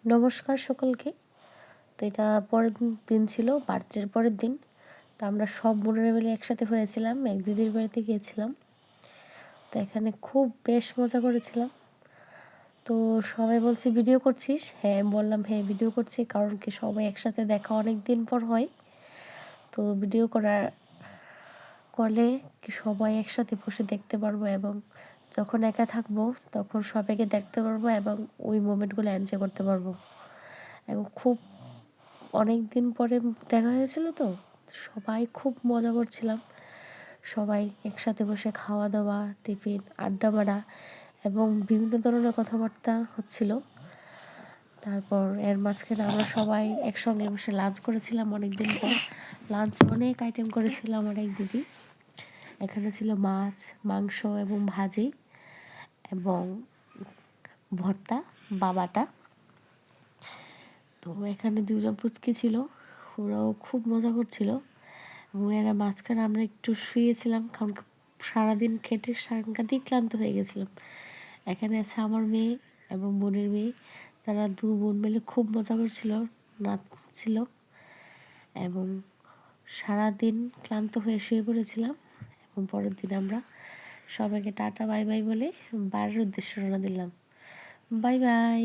নমস্কার সকলকে। তো এটা পরের দিন ছিল, বার্থডের পরের দিন। তো আমরা সব বোনেরা মিলে একসাথে হয়েছিলাম, এক দিদির বাড়িতে গিয়েছিলাম। তো এখানে খুব বেশ মজা করেছিলাম। তো সবাই বলছে, ভিডিও করছিস? হ্যাঁ, আমি বললাম হ্যাঁ ভিডিও করছি, কারণ কি সবাই একসাথে দেখা অনেক দিন পর হয়। তো ভিডিও করলে কি সবাই একসাথে বসে দেখতে পারবো, এবং যখন একা থাকবো তখন সবাইকে দেখতে পারবো এবং ওই মোমেন্টগুলো এনজয় করতে পারবো। এবং খুব অনেক দিন পরে দেখা হয়েছিল, তো সবাই খুব মজা করছিলাম। সবাই একসাথে বসে খাওয়া দাওয়া, টিফিন, আড্ডা মারা এবং বিভিন্ন ধরনের কথাবার্তা হচ্ছিল। তারপর এর মাঝখানে আমরা সবাই একসঙ্গে বসে লাঞ্চ করেছিলাম অনেক দিন পর। লাঞ্চে অনেক আইটেম করেছিল আমার এক দিদি। এখানে ছিল মাছ, মাংস এবং ভাজি এবং ভর্তা, বাবাটা। তো এখানে দুজন পুচকি ছিল, ওরাও খুব মজা করছিল। এবং এরা মাঝখানে আমরা একটু শুয়েছিলাম, কারণ সারাদিন খেটে সাংঘাতিক ক্লান্ত হয়ে গেছিলাম। এখানে আছে আমার মেয়ে এবং বোনের মেয়ে, তারা দু বোন মিলে খুব মজা করছিল, নাচছিল। এবং সারাদিন ক্লান্ত হয়ে শুয়ে পড়েছিলাম। এবং পরের দিন আমরা সবাইকে টাটা বাই বাই বলে বাড়ির উদ্দেশ্যে রওনা দিলাম। Bye bye.